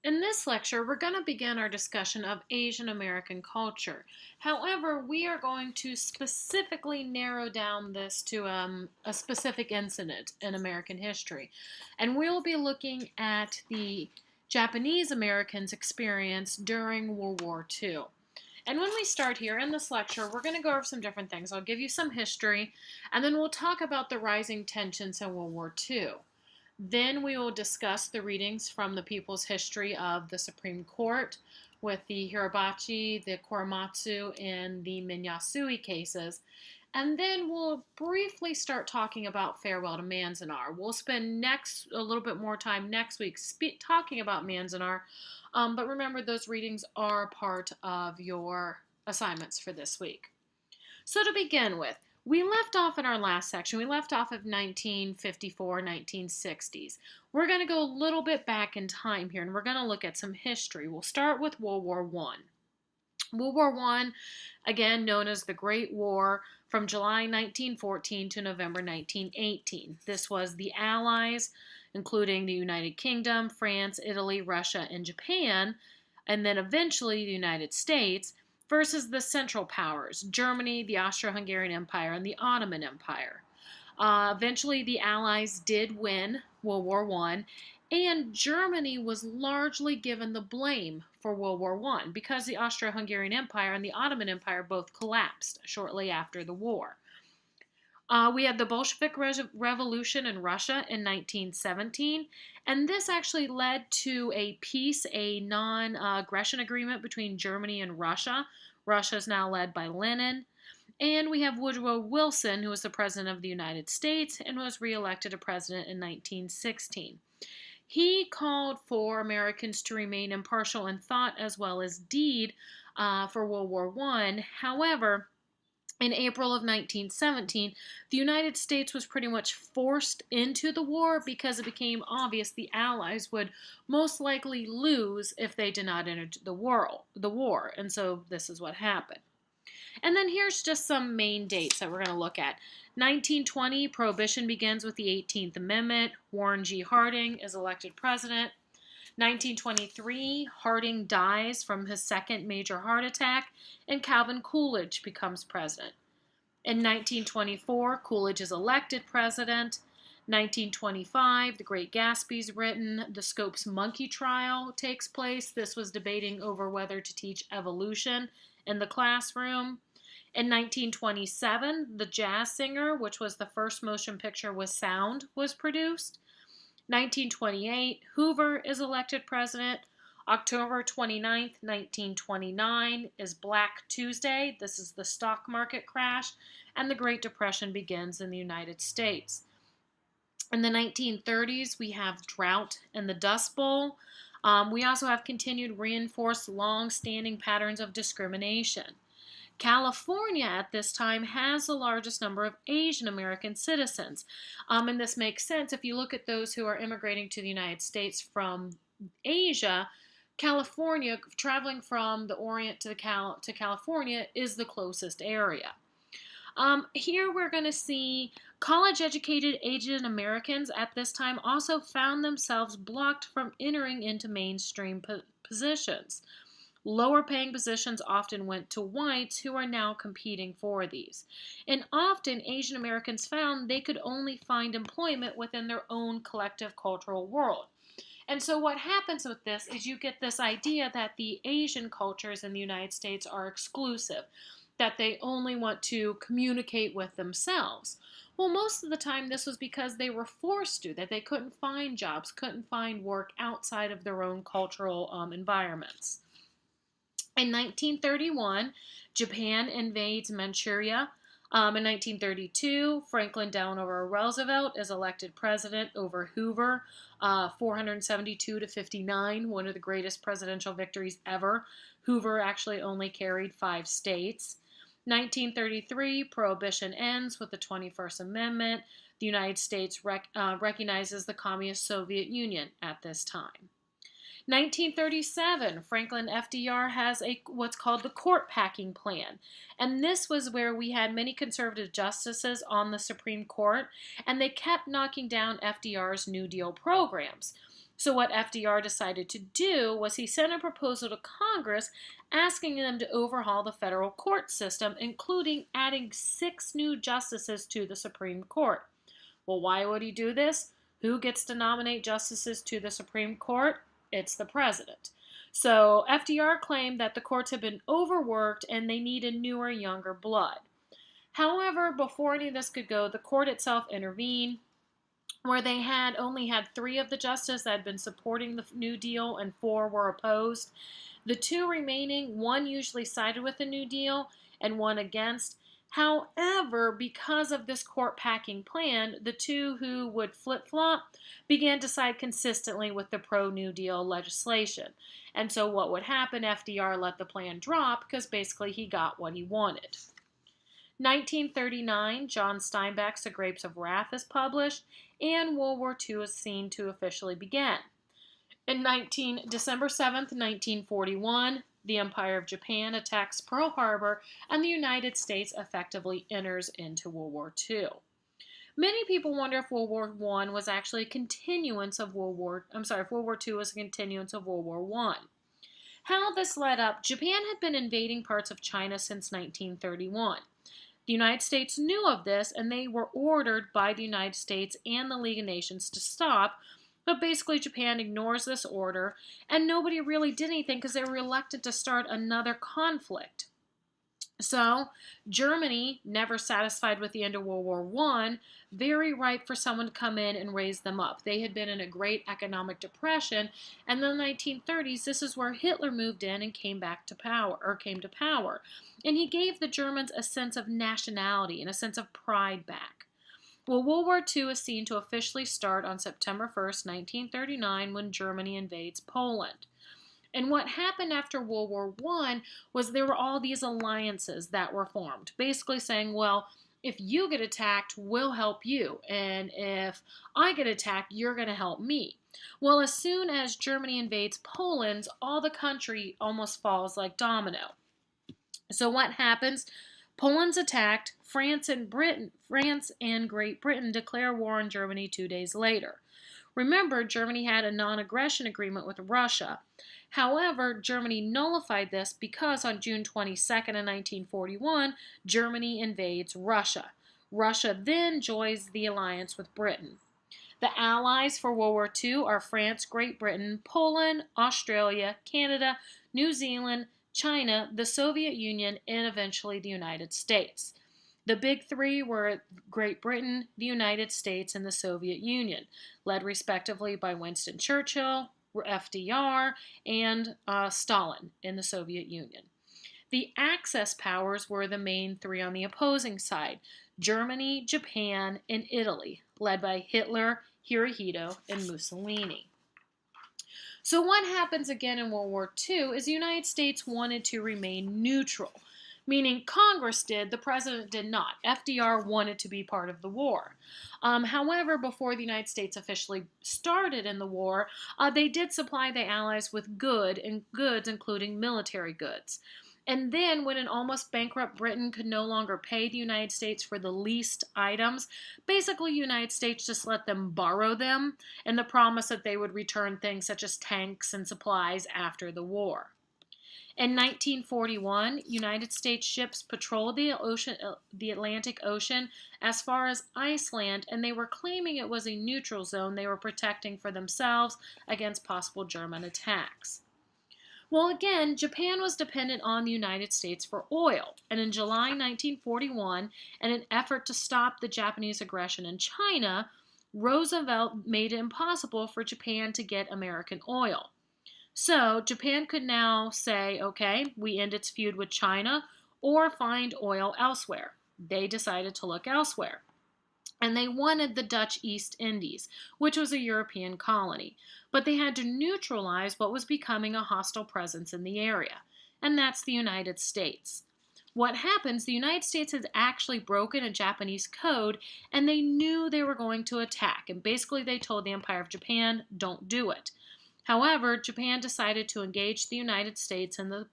In this lecture, we're going to begin our discussion of Asian American culture. However, we are going to specifically narrow down this to a specific incident in American history. And we'll be looking at the Japanese Americans' experience during World War II. And when we start here in this lecture, we're going to go over some different things. I'll give you some history, and then we'll talk about the rising tensions in World War II. Then we will discuss the readings from the People's History of the Supreme Court with the Hirabachi, the Korematsu, and the Minyasui cases. And then we'll briefly start talking about Farewell to Manzanar. We'll spend a little bit more time next week talking about Manzanar, but remember those readings are part of your assignments for this week. So to begin with, we left off in our last section, we left off of 1954, 1960s. We're going to go a little bit back in time here, and we're going to look at some history. We'll start with World War I. World War I, again known as the Great War, from July 1914 to November 1918. This was the Allies, including the United Kingdom, France, Italy, Russia, and Japan, and then eventually the United States, versus the Central Powers, Germany, the Austro-Hungarian Empire, and the Ottoman Empire. Eventually, the Allies did win World War I, and Germany was largely given the blame for World War I because the Austro-Hungarian Empire and the Ottoman Empire both collapsed shortly after the war. We had the Bolshevik Revolution in Russia in 1917, and this actually led to a peace, a non-aggression agreement between Germany and Russia. Russia is now led by Lenin. And we have Woodrow Wilson, who was the President of the United States and was reelected a president in 1916. He called for Americans to remain impartial in thought as well as deed for World War I. However, in April of 1917, the United States was pretty much forced into the war because it became obvious the Allies would most likely lose if they did not enter the war. And so this is what happened. And then here's just some main dates that we're going to look at. 1920, Prohibition begins with the 18th Amendment. Warren G. Harding is elected president. 1923, Harding dies from his second major heart attack, and Calvin Coolidge becomes president. In 1924, Coolidge is elected president. 1925, The Great Gatsby is written. The Scopes Monkey trial takes place. This was debating over whether to teach evolution in the classroom. In 1927, The Jazz Singer, which was the first motion picture with sound, was produced. 1928, Hoover is elected president. October 29th, 1929 is Black Tuesday. This is the stock market crash, and the Great Depression begins in the United States. In the 1930s, we have drought and the Dust Bowl. We also have continued reinforced long-standing patterns of discrimination. California at this time has the largest number of Asian American citizens. And this makes sense if you look at those who are immigrating to the United States from Asia. California, traveling from the Orient to California, is the closest area. Here we're going to see college-educated Asian Americans at this time also found themselves blocked from entering into mainstream positions. Lower-paying positions often went to whites who are now competing for these. And often Asian Americans found they could only find employment within their own collective cultural world. And so what happens with this is you get this idea that the Asian cultures in the United States are exclusive, that they only want to communicate with themselves. Well, most of the time this was because they were forced to, that they couldn't find jobs, couldn't find work outside of their own cultural environments. In 1931, Japan invades Manchuria. In 1932, Franklin Delano Roosevelt is elected president over Hoover, 472 to 59, one of the greatest presidential victories ever. Hoover actually only carried 5 states. 1933, Prohibition ends with the 21st Amendment. The United States recognizes the Communist Soviet Union at this time. 1937, Franklin FDR has what's called the court packing plan. And this was where we had many conservative justices on the Supreme Court, and they kept knocking down FDR's New Deal programs. So, what FDR decided to do was he sent a proposal to Congress asking them to overhaul the federal court system, including adding 6 new justices to the Supreme Court. Well, why would he do this? Who gets to nominate justices to the Supreme Court? It's the president. So, FDR claimed that the courts had been overworked and they needed newer, younger blood. However, before any of this could go, the court itself intervened, where they had only had 3 of the justices that had been supporting the New Deal and 4 were opposed. The 2 remaining, one usually sided with the New Deal and one against. However, because of this court packing plan, the 2 who would flip-flop began to side consistently with the pro-New Deal legislation. And so what would happen? FDR let the plan drop because basically he got what he wanted. 1939, John Steinbeck's The Grapes of Wrath is published, and World War II is seen to officially begin. December 7th, 1941, the Empire of Japan attacks Pearl Harbor, and the United States effectively enters into World War II. Many people wonder if World War I was actually a continuance of if World War II was a continuance of World War I. How this led up, Japan had been invading parts of China since 1931. The United States knew of this, and they were ordered by the United States and the League of Nations to stop, but basically Japan ignores this order, and nobody really did anything because they were reluctant to start another conflict. So, Germany, never satisfied with the end of World War I, very ripe for someone to come in and raise them up. They had been in a great economic depression, and in the 1930s, this is where Hitler moved in and came to power. And he gave the Germans a sense of nationality and a sense of pride back. Well, World War II is seen to officially start on September 1st, 1939, when Germany invades Poland. And what happened after World War I was there were all these alliances that were formed, basically saying, well, if you get attacked, we'll help you. And if I get attacked, you're going to help me. Well, as soon as Germany invades Poland, all the country almost falls like domino. So what happens? Poland's attacked. France and Great Britain declare war on Germany 2 days later. Remember, Germany had a non-aggression agreement with Russia. However, Germany nullified this because on June 22nd of 1941, Germany invades Russia. Russia then joins the alliance with Britain. The allies for World War II are France, Great Britain, Poland, Australia, Canada, New Zealand, China, the Soviet Union, and eventually the United States. The big 3 were Great Britain, the United States, and the Soviet Union, led respectively by Winston Churchill, FDR, and Stalin in the Soviet Union. The Axis powers were the main 3 on the opposing side: Germany, Japan, and Italy, led by Hitler, Hirohito, and Mussolini. So what happens again in World War II is the United States wanted to remain neutral, meaning Congress did, the president did not. FDR wanted to be part of the war. However, before the United States officially started in the war, they did supply the Allies with goods, including military goods. And then, when an almost bankrupt Britain could no longer pay the United States for the leased items, basically the United States just let them borrow them, and the promise that they would return things such as tanks and supplies after the war. In 1941, United States ships patrolled the Atlantic Ocean as far as Iceland, and they were claiming it was a neutral zone they were protecting for themselves against possible German attacks. Well, again, Japan was dependent on the United States for oil, and in July 1941, in an effort to stop the Japanese aggression in China, Roosevelt made it impossible for Japan to get American oil. So, Japan could now say, okay, we end its feud with China, or find oil elsewhere. They decided to look elsewhere. And they wanted the Dutch East Indies, which was a European colony. But they had to neutralize what was becoming a hostile presence in the area, and that's the United States. What happens, the United States has actually broken a Japanese code, and they knew they were going to attack, and basically they told the Empire of Japan, don't do it. However, Japan decided to engage the United States in the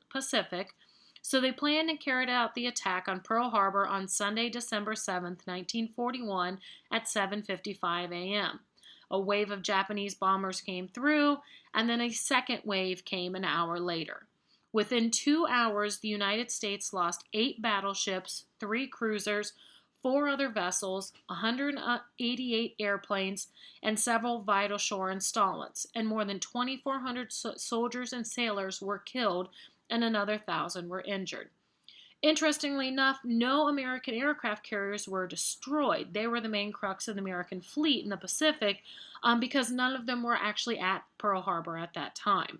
Pacific, so they planned and carried out the attack on Pearl Harbor on Sunday, December 7, 1941 at 7:55 a.m. A wave of Japanese bombers came through, and then a second wave came an hour later. Within 2 hours, the United States lost 8 battleships, 3 cruisers, 4 other vessels, 188 airplanes, and several vital shore installments, and more than 2,400 soldiers and sailors were killed, and another 1,000 were injured. Interestingly enough, no American aircraft carriers were destroyed. They were the main crux of the American fleet in the Pacific because none of them were actually at Pearl Harbor at that time.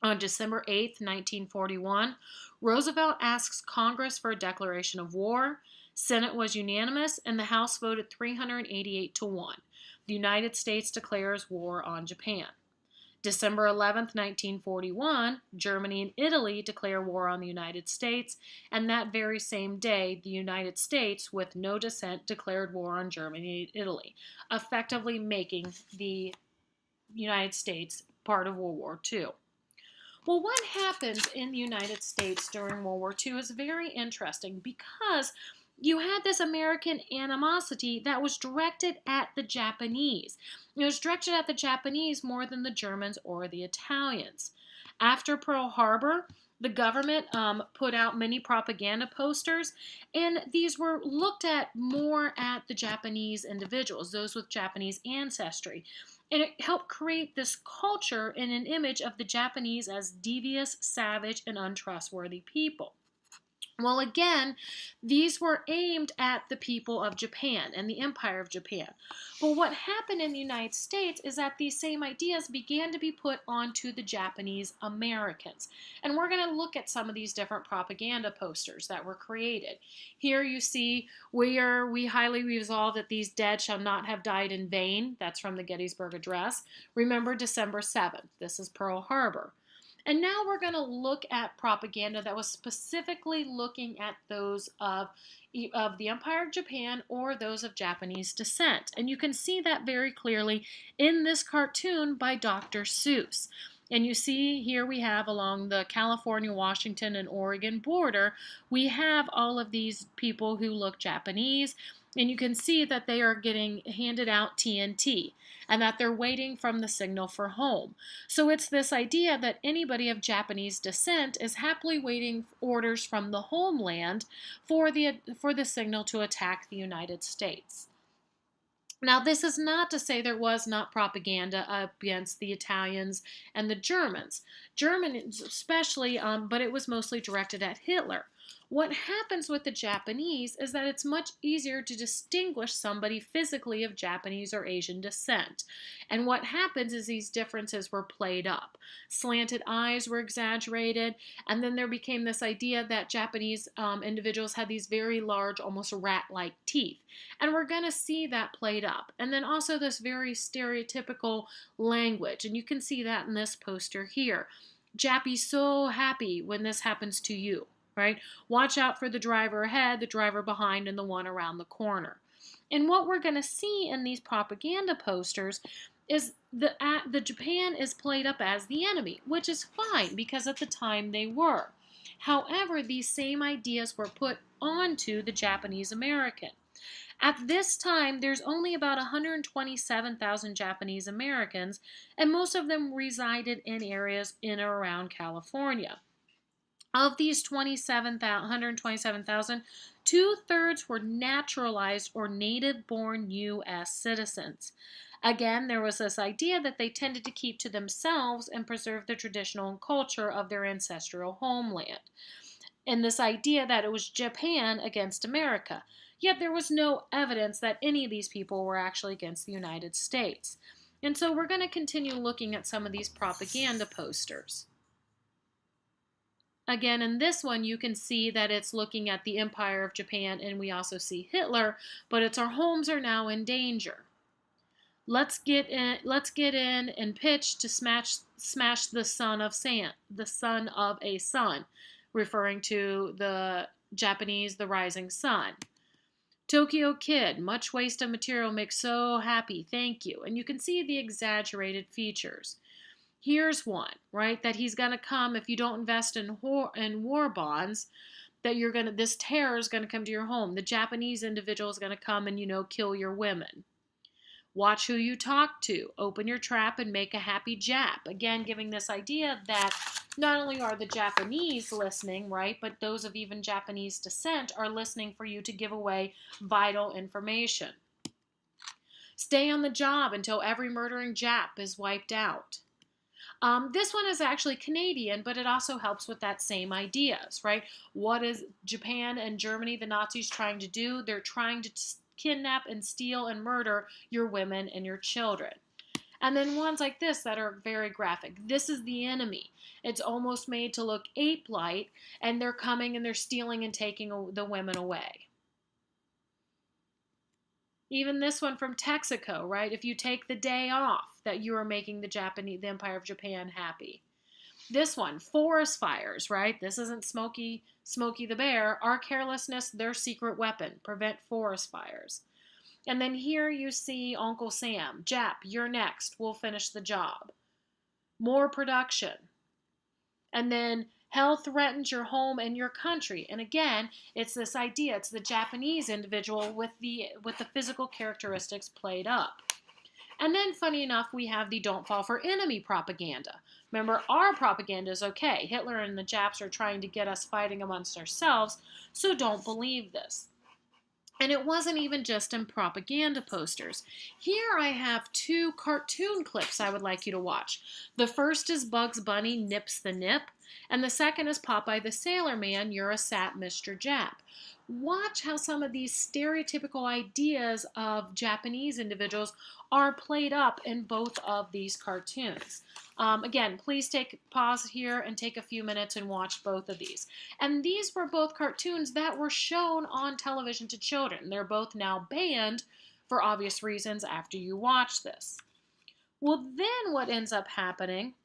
On December 8, 1941, Roosevelt asks Congress for a declaration of war. Senate was unanimous, and the House voted 388 to 1. The United States declares war on Japan. December 11, 1941, Germany and Italy declare war on the United States, and that very same day, the United States, with no dissent, declared war on Germany and Italy, effectively making the United States part of World War II. Well, what happens in the United States during World War II is very interesting because you had this American animosity that was directed at the Japanese. It was directed at the Japanese more than the Germans or the Italians. After Pearl Harbor, the government put out many propaganda posters, and these were looked at more at the Japanese individuals, those with Japanese ancestry. And it helped create this culture and an image of the Japanese as devious, savage, and untrustworthy people. Well, again, these were aimed at the people of Japan and the Empire of Japan. But what happened in the United States is that these same ideas began to be put onto the Japanese Americans. And we're going to look at some of these different propaganda posters that were created. Here you see, we highly resolve that these dead shall not have died in vain. That's from the Gettysburg Address. Remember December 7th. This is Pearl Harbor. And now we're going to look at propaganda that was specifically looking at those of the Empire of Japan or those of Japanese descent. And you can see that very clearly in this cartoon by Dr. Seuss. And you see here we have along the California, Washington, and Oregon border, we have all of these people who look Japanese. And you can see that they are getting handed out TNT and that they're waiting from the signal for home. So it's this idea that anybody of Japanese descent is happily waiting orders from the homeland for the signal to attack the United States. Now, this is not to say there was not propaganda against the Italians and the Germans. Germans especially, but it was mostly directed at Hitler. What happens with the Japanese is that it's much easier to distinguish somebody physically of Japanese or Asian descent. And what happens is these differences were played up. Slanted eyes were exaggerated, and then there became this idea that Japanese individuals had these very large, almost rat-like teeth. And we're going to see that played up. And then also this very stereotypical language, and you can see that in this poster here. Jappy's so happy when this happens to you. Right? Watch out for the driver ahead, the driver behind, and the one around the corner. And what we're going to see in these propaganda posters is the Japan is played up as the enemy, which is fine because at the time they were. However, these same ideas were put onto the Japanese American. At this time, there's only about 127,000 Japanese Americans, and most of them resided in areas in or around California. Of these 127,000, 2/3 were naturalized or native-born U.S. citizens. Again, there was this idea that they tended to keep to themselves and preserve the traditional culture of their ancestral homeland. And this idea that it was Japan against America. Yet there was no evidence that any of these people were actually against the United States. And so we're going to continue looking at some of these propaganda posters. Again, in this one, you can see that it's looking at the Empire of Japan, and we also see Hitler, but it's our homes are now in danger. Let's get in and pitch to smash the son of a sun, referring to the Japanese, the rising sun. Tokyo Kid, much waste of material makes so happy, thank you. And you can see the exaggerated features. Here's one, right? That he's going to come if you don't invest in war bonds, that this terror is going to come to your home. The Japanese individual is going to come and, kill your women. Watch who you talk to. Open your trap and make a happy Jap. Again, giving this idea that not only are the Japanese listening, right, but those of even Japanese descent are listening for you to give away vital information. Stay on the job until every murdering Jap is wiped out. This one is actually Canadian, but it also helps with that same ideas, right? What is Japan and Germany, the Nazis, trying to do? They're trying to kidnap and steal and murder your women and your children. And then ones like this that are very graphic. This is the enemy. It's almost made to look ape-like, and they're coming and they're stealing and taking the women away. Even this one from Texaco, right? If you take the day off, that you are making the Empire of Japan happy. This one, forest fires, right? This isn't Smokey the Bear. Our carelessness, their secret weapon. Prevent forest fires. And then here you see Uncle Sam. Jap, you're next. We'll finish the job. More production. And then hell threatens your home and your country. And again, it's this idea. It's the Japanese individual with the physical characteristics played up. And then, funny enough, we have the don't fall for enemy propaganda. Remember, our propaganda is okay. Hitler and the Japs are trying to get us fighting amongst ourselves, so don't believe this. And it wasn't even just in propaganda posters. Here I have 2 cartoon clips I would like you to watch. The first is Bugs Bunny Nips the Nip, and the second is Popeye the Sailor Man, You're a Sap, Mr. Jap. Watch how some of these stereotypical ideas of Japanese individuals are played up in both of these cartoons. Again, please pause here and take a few minutes and watch both of these. And these were both cartoons that were shown on television to children. They're both now banned for obvious reasons after you watch this. Well, then what ends up happening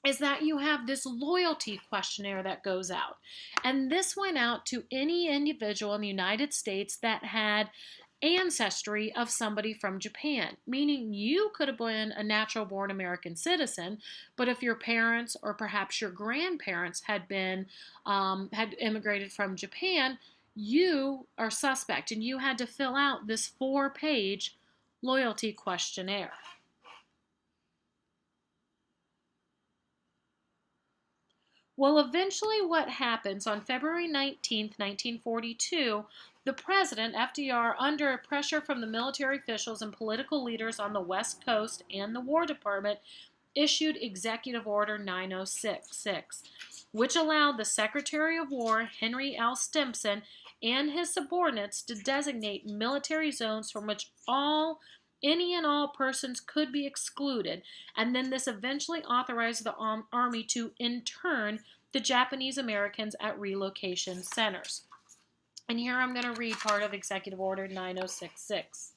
is that you have this loyalty questionnaire that goes out. And this went out to any individual in the United States that had ancestry of somebody from Japan, meaning you could have been a natural-born American citizen, but if your parents or perhaps your grandparents had immigrated from Japan, you are suspect, and you had to fill out this 4-page loyalty questionnaire. Well, eventually what happens on February 19th, 1942, the president, FDR, under pressure from the military officials and political leaders on the West Coast and the War Department, issued Executive Order 9066, which allowed the Secretary of War, Henry L. Stimson, and his subordinates to designate military zones from which any and all persons could be excluded, and then this eventually authorized the Army to intern the Japanese Americans at relocation centers. And here I'm going to read part of Executive Order 9066.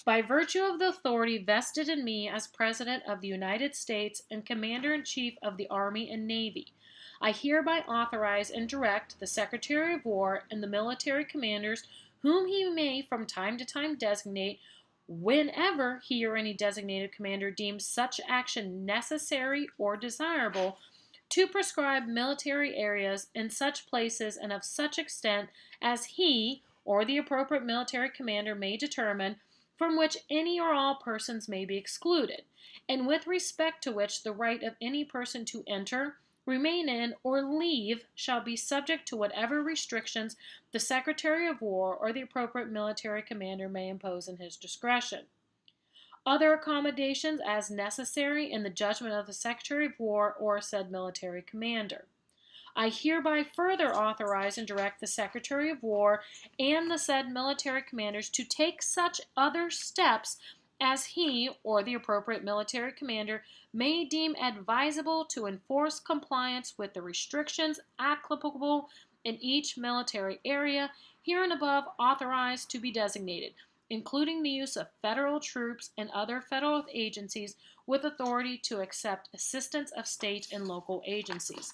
By virtue of the authority vested in me as President of the United States and Commander-in-Chief of the Army and Navy, I hereby authorize and direct the Secretary of War and the military commanders whom he may from time to time designate, whenever he or any designated commander deems such action necessary or desirable, to prescribe military areas in such places and of such extent as he or the appropriate military commander may determine, from which any or all persons may be excluded, and with respect to which the right of any person to enter, remain in, or leave shall be subject to whatever restrictions the Secretary of War or the appropriate military commander may impose in his discretion. Other accommodations as necessary in the judgment of the Secretary of War or said military commander. I hereby further authorize and direct the Secretary of War and the said military commanders to take such other steps as he or the appropriate military commander may deem advisable to enforce compliance with the restrictions applicable in each military area here and above authorized to be designated, including the use of federal troops and other federal agencies with authority to accept assistance of state and local agencies.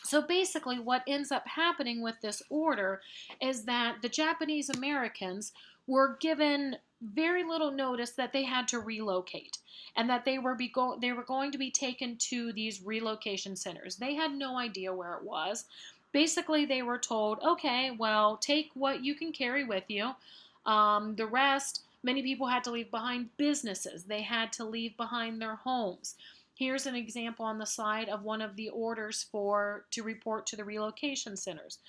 So basically what ends up happening with this order is that the Japanese Americans were given very little notice that they had to relocate and that they were going to be taken to these relocation centers. They had no idea where it was. Basically, they were told, okay, well, take what you can carry with you. The rest, Many people had to leave behind businesses. They had to leave behind their homes. Here's an example on the side of one of the orders to report to the relocation centers.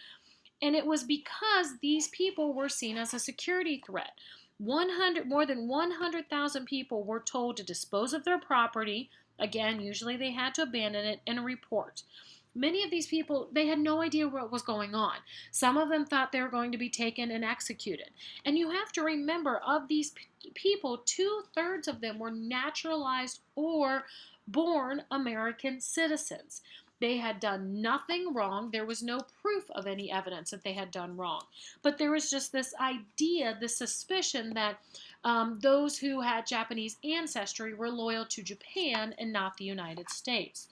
And it was because these people were seen as a security threat. More than 100,000 people were told to dispose of their property. Again, usually they had to abandon it and report. Many of these people, they had no idea what was going on. Some of them thought they were going to be taken and executed. And you have to remember, of these people, 2/3 of them were naturalized or born American citizens. They had done nothing wrong. There was no proof of any evidence that they had done wrong. But there was just this idea, this suspicion that those who had Japanese ancestry were loyal to Japan and not the United States.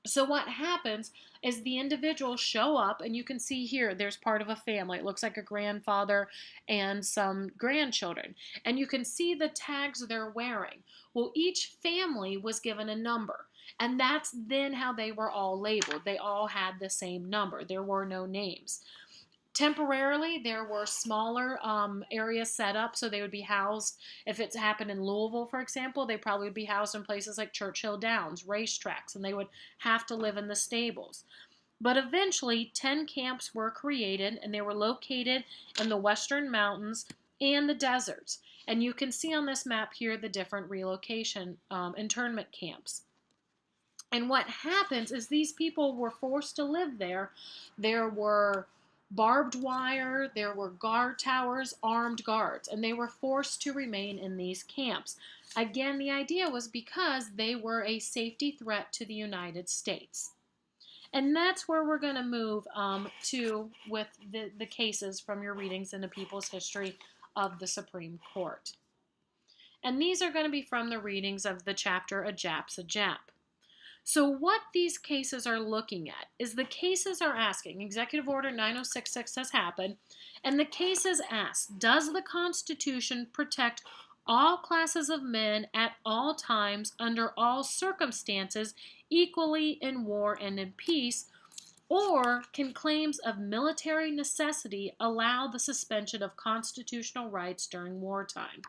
So what happens is the individuals show up, and you can see here there's part of a family. It looks like a grandfather and some grandchildren. And you can see the tags they're wearing. Well, each family was given a number. And that's then how they were all labeled. They all had the same number. There were no names. Temporarily, there were smaller areas set up so they would be housed. If it's happened in Louisville, for example, they probably would be housed in places like Churchill Downs, racetracks, and they would have to live in the stables. But eventually, 10 camps were created, and they were located in the western mountains and the deserts. And you can see on this map here the different relocation internment camps. And what happens is these people were forced to live there. There were barbed wire, there were guard towers, armed guards, and they were forced to remain in these camps. Again, the idea was because they were a safety threat to the United States. And that's where we're going to move to with the cases from your readings in the People's History of the Supreme Court. And these are going to be from the readings of the chapter A Jap's a Jap. So what these cases are looking at is the cases are asking, Executive Order 9066 has happened, and the cases ask, does the Constitution protect all classes of men at all times, under all circumstances, equally in war and in peace, or can claims of military necessity allow the suspension of constitutional rights during wartime?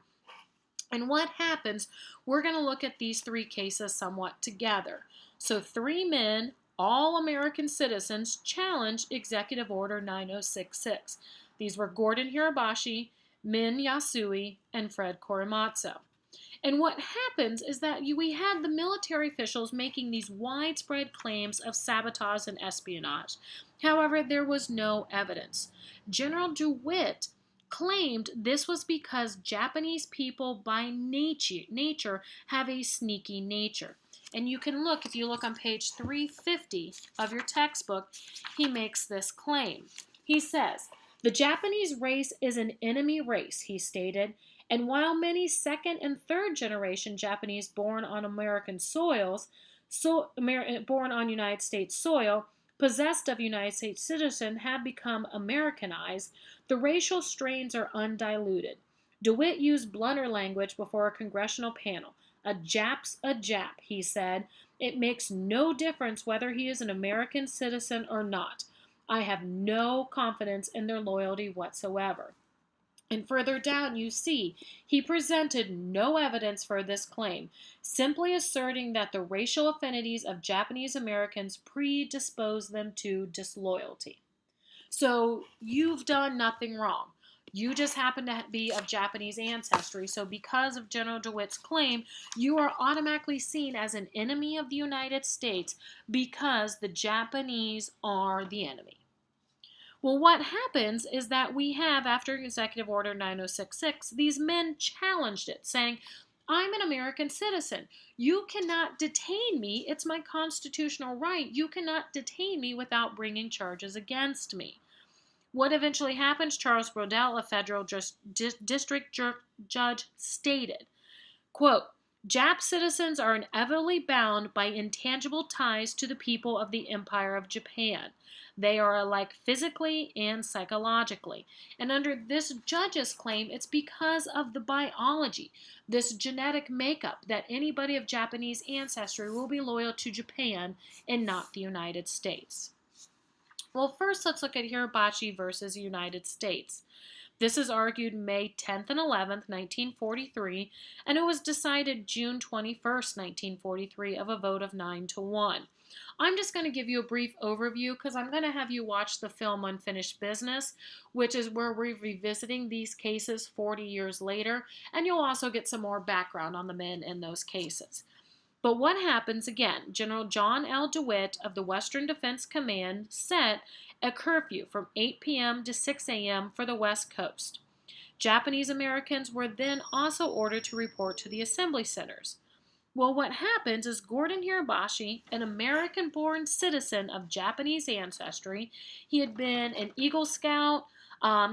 And what happens, we're going to look at these three cases somewhat together. So 3 men, all American citizens, challenged Executive Order 9066. These were Gordon Hirabashi, Min Yasui, and Fred Korematsu. And what happens is that we had the military officials making these widespread claims of sabotage and espionage. However, there was no evidence. General DeWitt claimed this was because Japanese people by nature have a sneaky nature. And you can look, if you look on page 350 of your textbook, he makes this claim. He says, the Japanese race is an enemy race, he stated, and while many second and third generation Japanese born on American soils, born on United States soil, possessed of United States citizen, have become Americanized, the racial strains are undiluted. DeWitt used blunter language before a congressional panel. A Jap's a Jap, he said. It makes no difference whether he is an American citizen or not. I have no confidence in their loyalty whatsoever. And further down you see, he presented no evidence for this claim, simply asserting that the racial affinities of Japanese Americans predispose them to disloyalty. So you've done nothing wrong. You just happen to be of Japanese ancestry, so because of General DeWitt's claim, you are automatically seen as an enemy of the United States because the Japanese are the enemy. Well, what happens is that we have, after Executive Order 9066, these men challenged it, saying, I'm an American citizen. You cannot detain me. It's my constitutional right. You cannot detain me without bringing charges against me. What eventually happens, Charles Brodell, a federal district judge, stated, quote, Jap citizens are inevitably bound by intangible ties to the people of the Empire of Japan. They are alike physically and psychologically. And under this judge's claim, it's because of the biology, this genetic makeup, that anybody of Japanese ancestry will be loyal to Japan and not the United States. Well, first let's look at Hirabashi versus the United States. This is argued May 10th and 11th, 1943, and it was decided June 21st, 1943, of a vote of 9-1. I'm just going to give you a brief overview because I'm going to have you watch the film Unfinished Business, which is where we're revisiting these cases 40 years later, and you'll also get some more background on the men in those cases. But what happens again? General John L. DeWitt of the Western Defense Command set a curfew from 8 p.m. to 6 a.m. for the West Coast. Japanese Americans were then also ordered to report to the assembly centers. Well, what happens is Gordon Hirabashi, an American-born citizen of Japanese ancestry, he had been an Eagle Scout,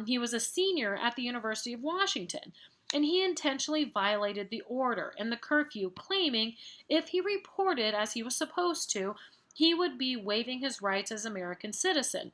he was a senior at the University of Washington, and he intentionally violated the order and the curfew, claiming if he reported as he was supposed to, he would be waiving his rights as an American citizen.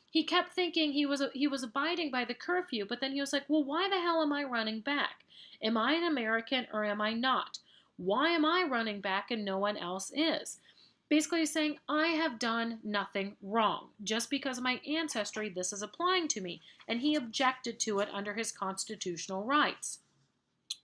He kept thinking he was abiding by the curfew, but then he was like, well, why the hell am I running back? Am I an American or am I not? Why am I running back and no one else is? Basically he's saying, I have done nothing wrong. Just because of my ancestry, this is applying to me. And he objected to it under his constitutional rights.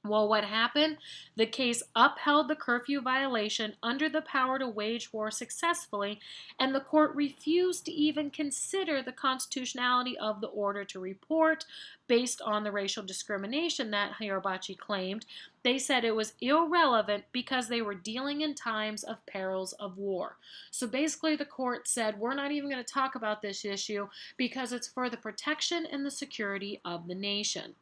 Well, what happened? The case upheld the curfew violation under the power to wage war successfully, and the court refused to even consider the constitutionality of the order to report based on the racial discrimination that Hirabashi claimed. They said it was irrelevant because they were dealing in times of perils of war. So basically the court said, we're not even going to talk about this issue because it's for the protection and the security of the nation.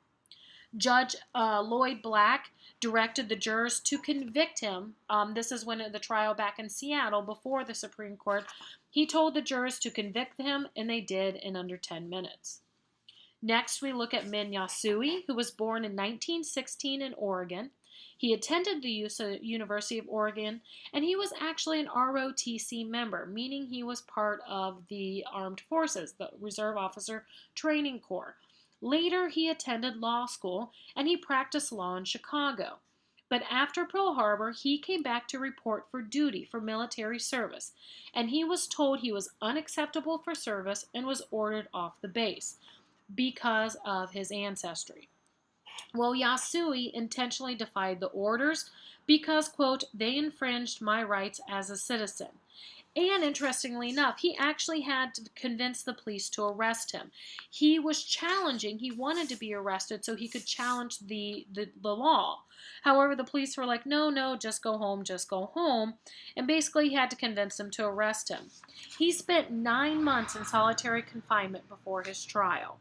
Judge Lloyd Black directed the jurors to convict him. This is when the trial back in Seattle before the Supreme Court. He told the jurors to convict him, and they did in under 10 minutes. Next, we look at Min Yasui, who was born in 1916 in Oregon. He attended the University of Oregon, and he was actually an ROTC member, meaning he was part of the Armed Forces, the Reserve Officer Training Corps. Later, he attended law school, and he practiced law in Chicago. But after Pearl Harbor, he came back to report for duty for military service, and he was told he was unacceptable for service and was ordered off the base because of his ancestry. Well, Yasui intentionally defied the orders because, quote, they infringed my rights as a citizen. And interestingly enough, he actually had to convince the police to arrest him. He was challenging, he wanted to be arrested so he could challenge the law. However, the police were like, no, just go home, just go home. And basically he had to convince them to arrest him. He spent 9 months in solitary confinement before his trial.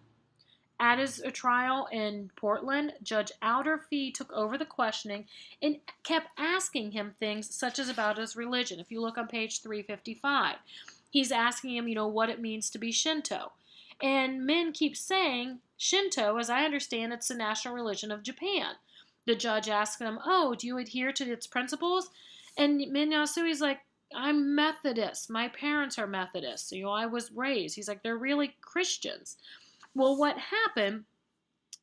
At his trial in Portland, Judge Alder Fee took over the questioning and kept asking him things such as about his religion. If you look on page 355, he's asking him, what it means to be Shinto. And Min keeps saying, Shinto, as I understand, it's the national religion of Japan. The judge asked him, do you adhere to its principles? And Min Yasui's like, I'm Methodist. My parents are Methodists. I was raised. He's like, they're really Christians. Well, what happened,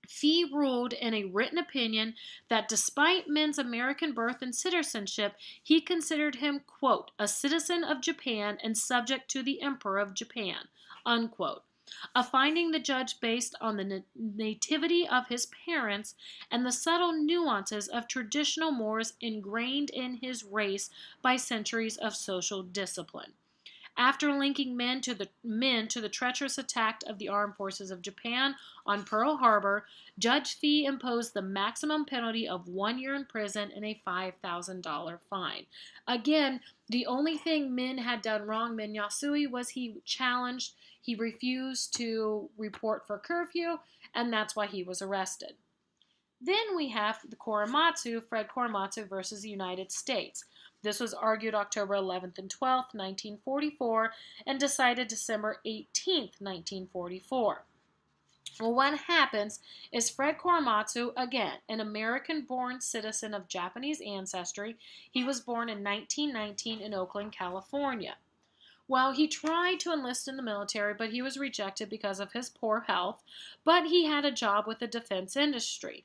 Fee ruled in a written opinion that despite Min's American birth and citizenship, he considered him, quote, a citizen of Japan and subject to the Emperor of Japan, unquote. A finding the judge based on the nativity of his parents and the subtle nuances of traditional mores ingrained in his race by centuries of social discipline. After linking men to the treacherous attack of the armed forces of Japan on Pearl Harbor, Judge Fee imposed the maximum penalty of 1 year in prison and a $5,000 fine. Again, the only thing Min had done wrong, Min Yasui, was he refused to report for curfew, and that's why he was arrested. Then we have the Fred Korematsu versus the United States. This was argued October 11th and 12th, 1944, and decided December 18th, 1944. Well, what happens is Fred Korematsu, again, an American-born citizen of Japanese ancestry, he was born in 1919 in Oakland, California. Well, he tried to enlist in the military, but he was rejected because of his poor health, but he had a job with the defense industry.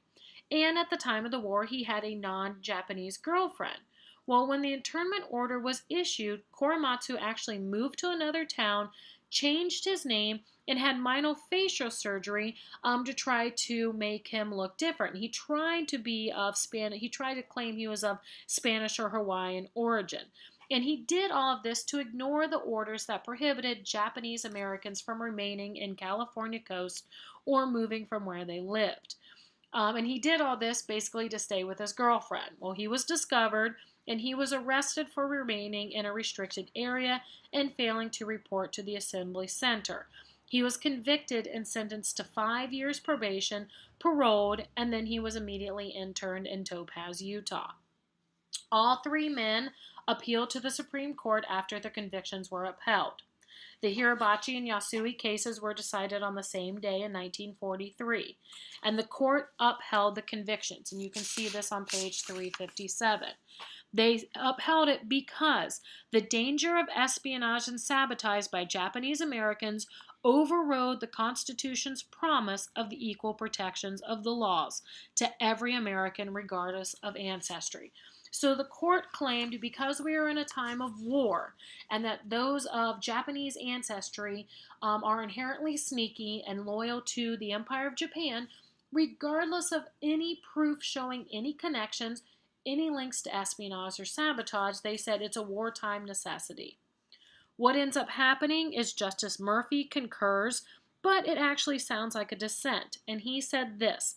And at the time of the war, he had a non-Japanese girlfriend. Well, when the internment order was issued, Korematsu actually moved to another town changed his name, and had myofascial surgery to try to make him look different. He tried to be of Spanish. He tried to claim he was of Spanish or Hawaiian origin. And he did all of this to ignore the orders that prohibited Japanese Americans from remaining in California coast or moving from where they lived. And he did all this basically to stay with his girlfriend. Well, he was discovered and he was arrested for remaining in a restricted area and failing to report to the assembly center. He was convicted and sentenced to 5 years probation, paroled, and then he was immediately interned in Topaz, Utah. All three men appealed to the Supreme Court after their convictions were upheld. The Hirabachi and Yasui cases were decided on the same day in 1943, and the court upheld the convictions, and you can see this on page 357. They upheld it because the danger of espionage and sabotage by Japanese Americans overrode the Constitution's promise of the equal protections of the laws to every American regardless of ancestry. So the court claimed because we are in a time of war and that those of Japanese ancestry are inherently sneaky and loyal to the Empire of Japan, regardless of any proof showing any connections, any links to espionage or sabotage, they said it's a wartime necessity. What ends up happening is Justice Murphy concurs, but it actually sounds like a dissent, and he said this: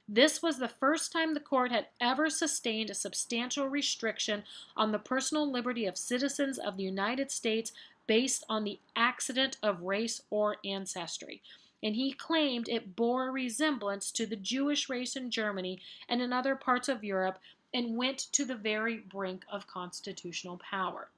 "This was the first time the court had ever sustained a substantial restriction on the personal liberty of citizens of the United States based on the accident of race or ancestry." And he claimed it bore a resemblance to the Jewish race in Germany and in other parts of Europe and went to the very brink of constitutional power.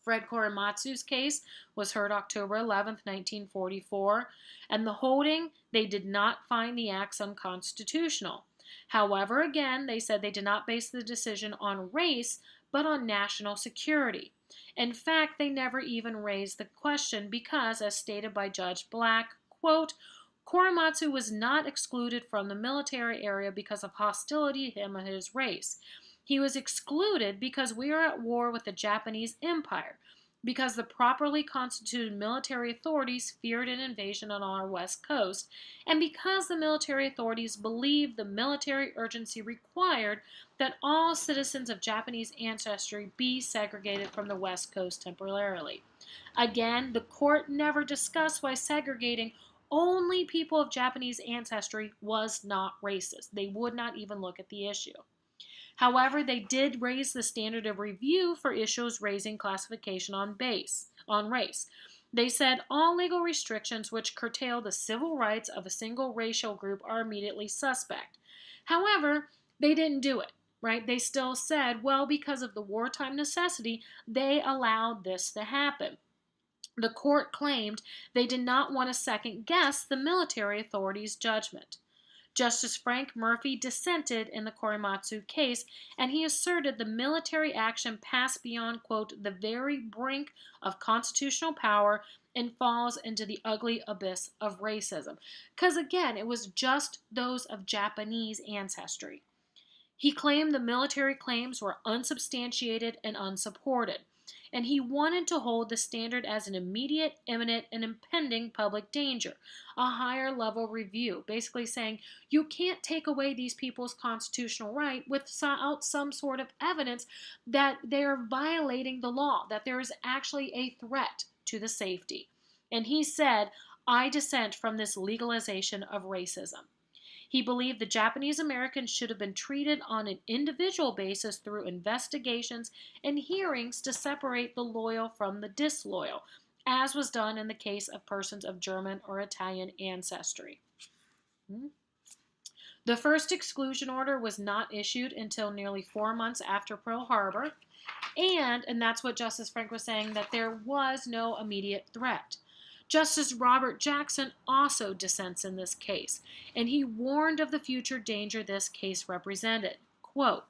Fred Korematsu's case was heard October 11, 1944, and the holding, they did not find the acts unconstitutional. However, again, they said they did not base the decision on race, but on national security. In fact, they never even raised the question because, as stated by Judge Black, quote, "Korematsu was not excluded from the military area because of hostility to him and his race. He was excluded because we are at war with the Japanese Empire, because the properly constituted military authorities feared an invasion on our west coast, and because the military authorities believed the military urgency required that all citizens of Japanese ancestry be segregated from the west coast temporarily." Again, the court never discussed why segregating only people of Japanese ancestry was not racist. They would not even look at the issue. However, they did raise the standard of review for issues raising classification on race. They said all legal restrictions which curtail the civil rights of a single racial group are immediately suspect. However, they didn't do it, right? They still said, well, because of the wartime necessity, they allowed this to happen. The court claimed they did not want to second guess the military authorities' judgment. Justice Frank Murphy dissented in the Korematsu case, and he asserted the military action passed beyond, quote, "the very brink of constitutional power and falls into the ugly abyss of racism." Because, again, it was just those of Japanese ancestry. He claimed the military claims were unsubstantiated and unsupported, and he wanted to hold the standard as an immediate, imminent, and impending public danger, a higher level review, basically saying you can't take away these people's constitutional right without some sort of evidence that they're violating the law, that there is actually a threat to the safety. And he said, "I dissent from this legalization of racism." He believed the Japanese Americans should have been treated on an individual basis through investigations and hearings to separate the loyal from the disloyal, as was done in the case of persons of German or Italian ancestry. The first exclusion order was not issued until nearly 4 months after Pearl Harbor, and that's what Justice Frank was saying, that there was no immediate threat. Justice Robert Jackson also dissents in this case, and he warned of the future danger this case represented. Quote,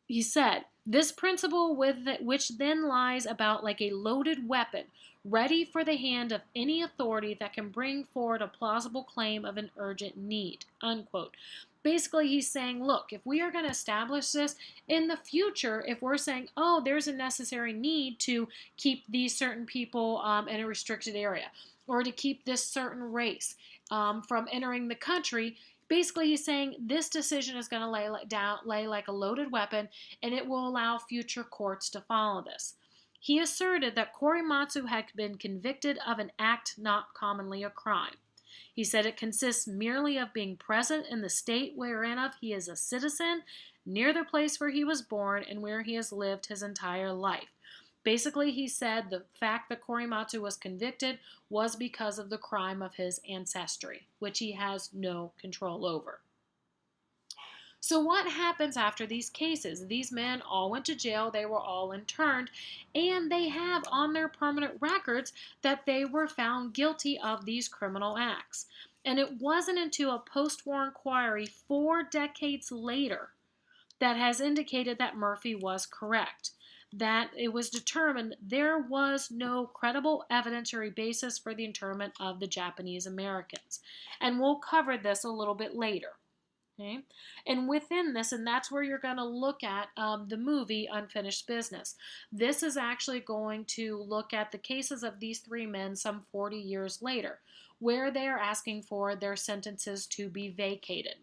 he said, This principle, which then lies about like a loaded weapon, ready for the hand of any authority that can bring forward a plausible claim of an urgent need, unquote. Basically, he's saying, look, if we are going to establish this in the future, if we're saying, oh, there's a necessary need to keep these certain people in a restricted area, or to keep this certain race from entering the country, basically he's saying this decision is going to lay like a loaded weapon, and it will allow future courts to follow this. He asserted that Korematsu had been convicted of an act not commonly a crime. He said it consists merely of being present in the state whereof he is a citizen, near the place where he was born and where he has lived his entire life. Basically, he said the fact that Korematsu was convicted was because of the crime of his ancestry, which he has no control over. So what happens after these cases? These men all went to jail, they were all interned, and they have on their permanent records that they were found guilty of these criminal acts. And it wasn't until a post-war inquiry 4 decades later that has indicated that Murphy was correct, that it was determined there was no credible evidentiary basis for the internment of the Japanese Americans. And we'll cover this a little bit later. Okay? And within this, and that's where you're going to look at the movie Unfinished Business. This is actually going to look at the cases of these 3 men some 40 years later, where they are asking for their sentences to be vacated.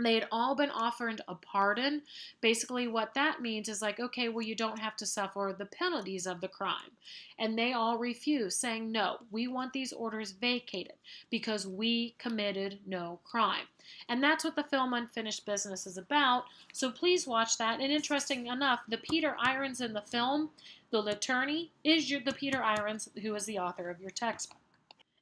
They had all been offered a pardon. Basically, what that means is like, okay, well, you don't have to suffer the penalties of the crime. And they all refused, saying, no, we want these orders vacated because we committed no crime. And that's what the film Unfinished Business is about. So please watch that. And interesting enough, the Peter Irons in the film, the attorney, is the Peter Irons who is the author of your textbook.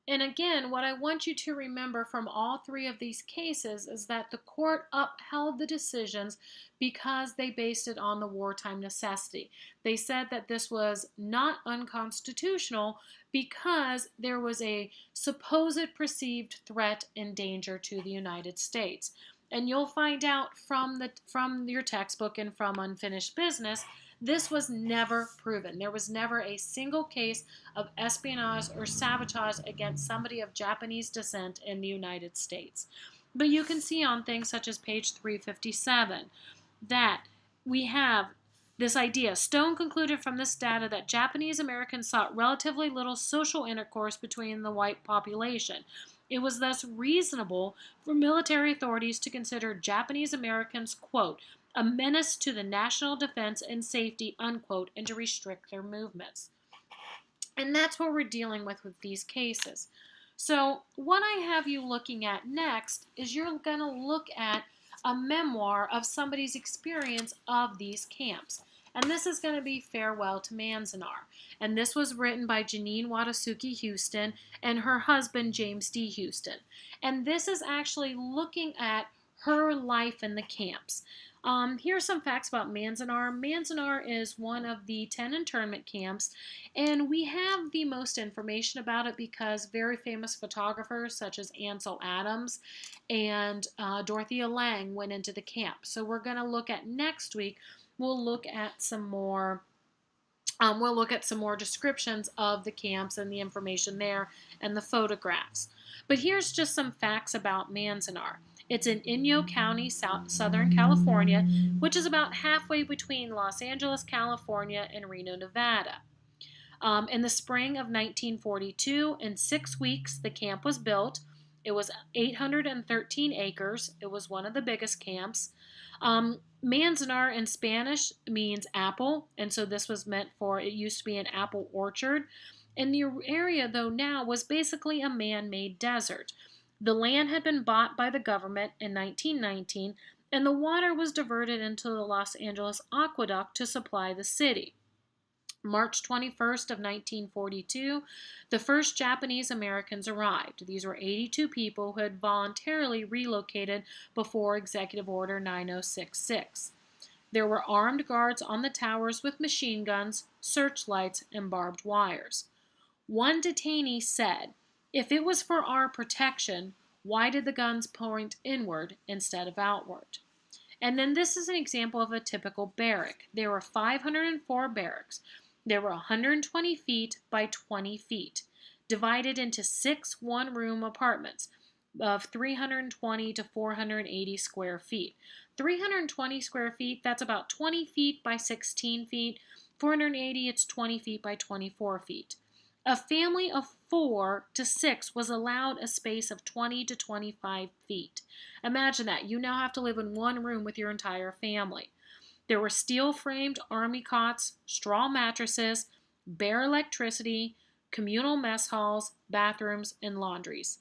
And again, what I want you to remember from all 3 of these cases is that the court upheld the decisions because they based it on the wartime necessity. They said that this was not unconstitutional because there was a supposed perceived threat and danger to the United States. And you'll find out from your textbook and from Unfinished Business, this was never proven. There was never a single case of espionage or sabotage against somebody of Japanese descent in the United States. But you can see on things such as page 357 that we have this idea. Stone concluded from this data that Japanese Americans sought relatively little social intercourse between the white population. It was thus reasonable for military authorities to consider Japanese Americans, quote, a menace to the national defense and safety, unquote, and to restrict their movements. And that's what we're dealing with these cases. So what I have you looking at next is you're going to look at a memoir of somebody's experience of these camps. And this is going to be Farewell to Manzanar. And this was written by Janine Wadasuki Houston and her husband, James D. Houston. And this is actually looking at her life in the camps. Here are some facts about Manzanar. Manzanar is one of the 10 internment camps, and we have the most information about it because very famous photographers such as Ansel Adams and Dorothea Lange went into the camp. So we're going to look at next week, we'll look at some more descriptions of the camps and the information there and the photographs. But here's just some facts about Manzanar. It's in Inyo County, Southern California, which is about halfway between Los Angeles, California, and Reno, Nevada. In the spring of 1942, in 6 weeks, the camp was built. It was 813 acres. It was one of the biggest camps. Manzanar in Spanish means apple, and so this was meant for, it used to be an apple orchard. And the area, though, now was basically a man-made desert. The land had been bought by the government in 1919, and the water was diverted into the Los Angeles Aqueduct to supply the city. March 21st of 1942, the first Japanese Americans arrived. These were 82 people who had voluntarily relocated before Executive Order 9066. There were armed guards on the towers with machine guns, searchlights, and barbed wires. One detainee said, "If it was for our protection, why did the guns point inward instead of outward?" And then this is an example of a typical barrack. There were 504 barracks. There were 120 feet by 20 feet, divided into 6 one-room apartments of 320 to 480 square feet. 320 square feet, that's about 20 feet by 16 feet. 480, it's 20 feet by 24 feet. A family of 4 to 6 was allowed a space of 20 to 25 feet. Imagine that. You now have to live in one room with your entire family. There were steel-framed army cots, straw mattresses, bare electricity, communal mess halls, bathrooms, and laundries.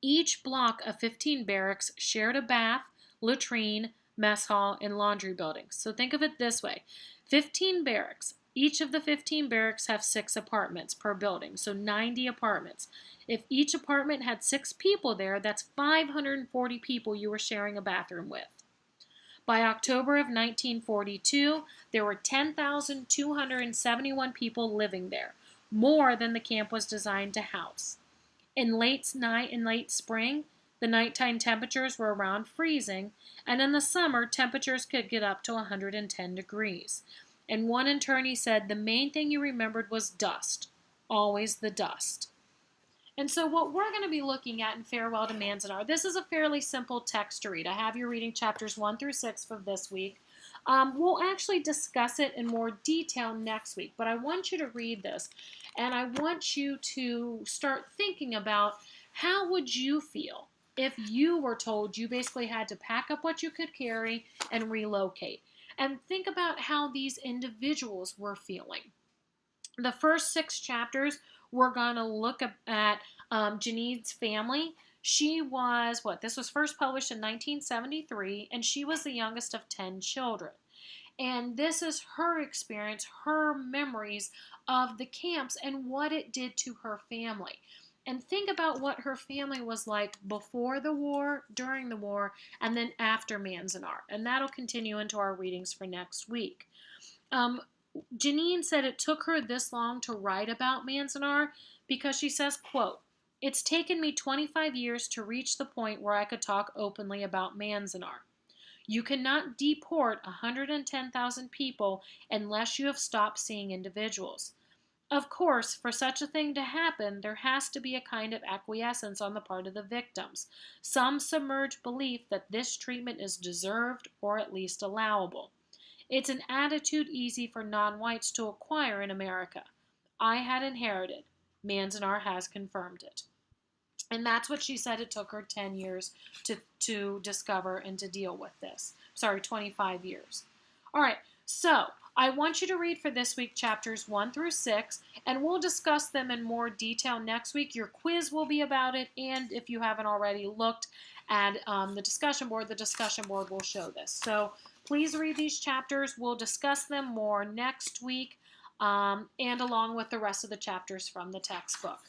Each block of 15 barracks shared a bath, latrine, mess hall, and laundry buildings. So think of it this way. 15 barracks. Each of the 15 barracks have 6 apartments per building, so 90 apartments. If each apartment had 6 people there, that's 540 people you were sharing a bathroom with. By October of 1942, there were 10,271 people living there, more than the camp was designed to house. In late spring, the nighttime temperatures were around freezing, and in the summer, temperatures could get up to 110 degrees. And one internee said the main thing you remembered was dust, always the dust. And so what we're going to be looking at in Farewell to Manzanar, this is a fairly simple text to read. I have you reading chapters 1 through 6 for this week. We'll actually discuss it in more detail next week, but I want you to read this, and I want you to start thinking about how would you feel if you were told you basically had to pack up what you could carry and relocate. And think about how these individuals were feeling. The first 6 chapters, we're going to look at Janine's family. She was, this was first published in 1973, and she was the youngest of 10 children. And this is her experience, her memories of the camps and what it did to her family. And think about what her family was like before the war, during the war, and then after Manzanar. And that'll continue into our readings for next week. Janine said it took her this long to write about Manzanar because she says, quote, "It's taken me 25 years to reach the point where I could talk openly about Manzanar. You cannot deport 110,000 people unless you have stopped seeing individuals. Of course, for such a thing to happen, there has to be a kind of acquiescence on the part of the victims, some submerged belief that this treatment is deserved or at least allowable. It's an attitude easy for non-whites to acquire in America. I had inherited. Manzanar has confirmed it." And that's what she said it took her 10 years to discover and to deal with this. 25 years. All right, so I want you to read for this week chapters 1 through 6, and we'll discuss them in more detail next week. Your quiz will be about it, and if you haven't already looked at the discussion board will show this. So please read these chapters. We'll discuss them more next week, and along with the rest of the chapters from the textbook.